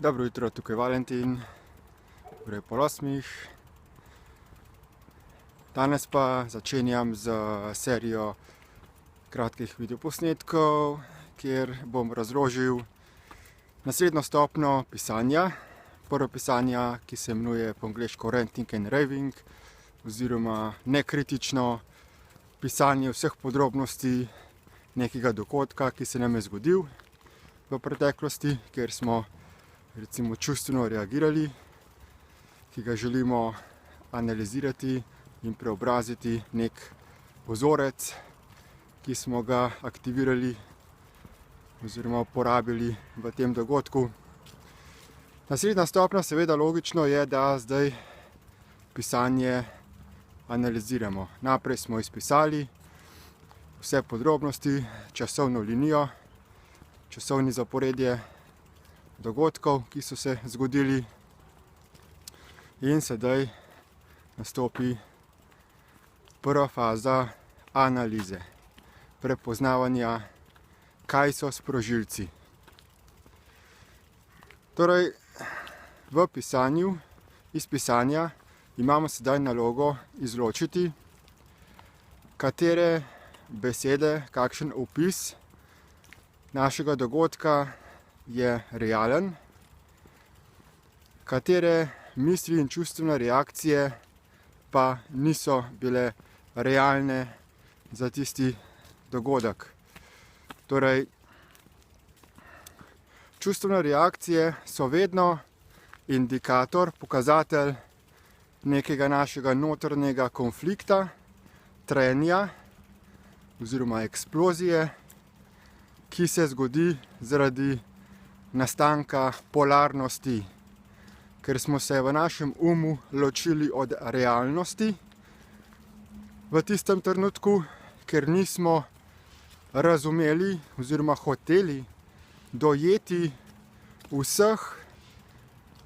Dobro jutro, tukaj je Valentin, ure pol 8. Danes pa začenjam z serijo kratkih videoposnetkov, kjer bom razložil naslednjo stopnjo pisanja. Prvo pisanje, ki se imenuje po angleško ranting and raving, oziroma nekritično pisanje vseh podrobnosti nekega dogodka, ki se nam je zgodil v preteklosti, kjer smo recimo čustveno reagirali, ki ga želimo analizirati in preobraziti nek vzorec, ki smo ga aktivirali oziroma uporabili v tem dogodku. Naslednja stopnja, seveda logično je, da zdaj pisanje analiziramo. Najprej smo izpisali vse podrobnosti, časovno linijo, časovni zaporedje dogodkov, ki so se zgodili, in sedaj nastopi prva faza analize, prepoznavanja, kaj so sprožilci. Torej, v pisanju, iz pisanja imamo sedaj nalogo izločiti, katere besede, kakšen opis našega dogodka je realen, katere misli in čustvene reakcije pa niso bile realne za tisti dogodek. Torej, čustvene reakcije so vedno indikator, pokazatelj nekega našega notranjega konflikta, trenja oziroma eksplozije, ki se zgodi zaradi nastanka polarnosti, ker smo se v našem umu ločili od realnosti v tistem trenutku, ker nismo razumeli oziroma hoteli dojeti vseh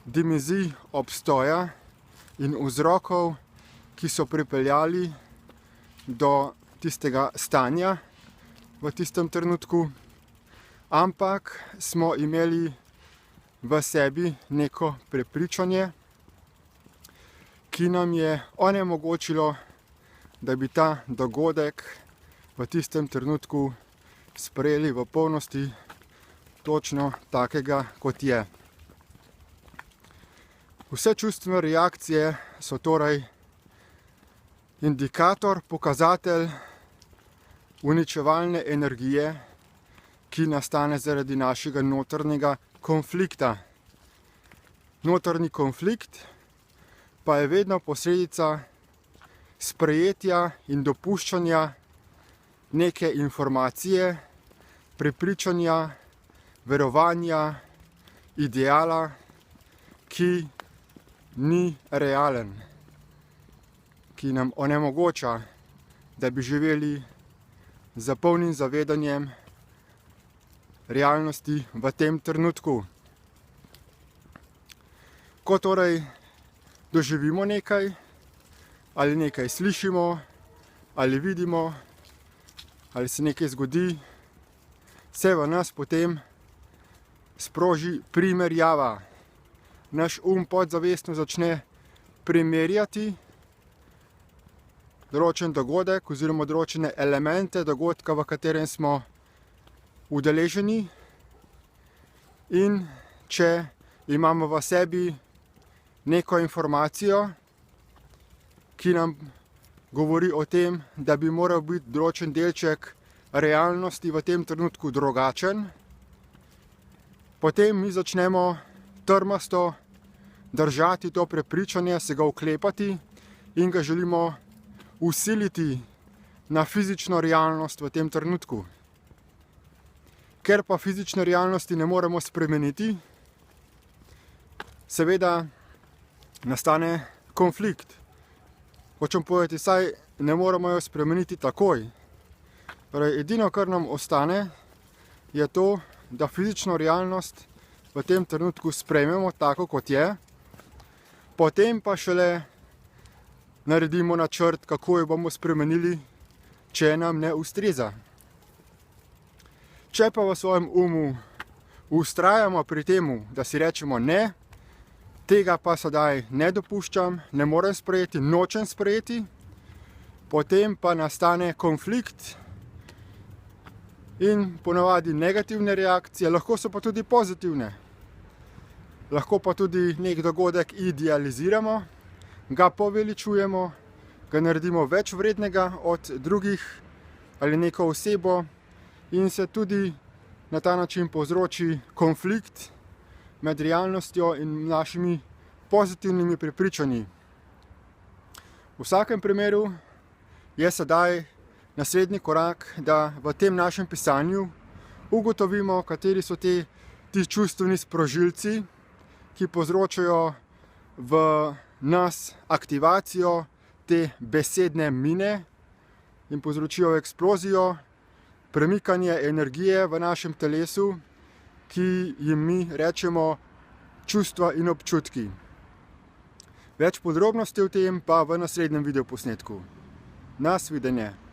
dimenzij obstoja in vzrokov, ki so pripeljali do tistega stanja v tistem trenutku, ampak smo imeli v sebi neko prepričanje, ki nam je onemogočilo, da bi ta dogodek v tistem trenutku sprejeli v polnosti točno takega, kot je. Vse čustvene reakcije so torej indikator, pokazatelj uničevalne energije, ki nastane zaradi našega notranjega konflikta. Notranji konflikt pa je vedno posledica sprejetja in dopuščanja neke informacije, prepričanja, verovanja, ideala, ki ni realen, ki nam onemogoča, da bi živeli z polnim zavedanjem realnosti v tem trenutku. Ko torej doživimo nekaj, ali nekaj slišimo, ali vidimo, ali se nekaj zgodi, se v nas potem sproži primerjava. Naš podzavestno začne primerjati določen dogodek oziroma določene elemente dogodka, v katerem smo udeleženi, in če imamo v sebi neko informacijo, ki nam govori o tem, da bi moral biti določen delček realnosti v tem trenutku drugačen, potem mi začnemo trmasto držati to prepričanje, se ga oklepati in ga želimo vsiliti na fizično realnost v tem trenutku. Ker pa fizične realnosti ne moremo spremeniti, seveda nastane konflikt. Hočem povedati, saj ne moremo jo spremeniti takoj. Torej, edino, kar nam ostane, je to, da fizično realnost v tem trenutku sprejmemo tako, kot je, potem pa šele naredimo načrt, kako jo bomo spremenili, če nam ne ustreza. Če pa v svojem umu vztrajamo pri temu, da si rečemo ne, tega pa sedaj ne dopuščam, ne morem sprejeti, nočem sprejeti, potem pa nastane konflikt in ponavadi negativne reakcije, lahko so pa tudi pozitivne. Lahko pa tudi nek dogodek idealiziramo, ga poveličujemo, ga naredimo več vrednega od drugih ali neko osebo in se tudi na ta način povzroči konflikt med realnostjo in našimi pozitivnimi prepričanji. V vsakem primeru je sedaj naslednji korak, da v tem našem pisanju ugotovimo, kateri so ti čustveni sprožilci, ki povzročajo v nas aktivacijo te besedne mine in povzročijo eksplozijo, premikanje energije v našem telesu, ki jim mi rečemo čustva in občutki. Več podrobnosti o tem pa v naslednjem videoposnetku. Nasvidenje!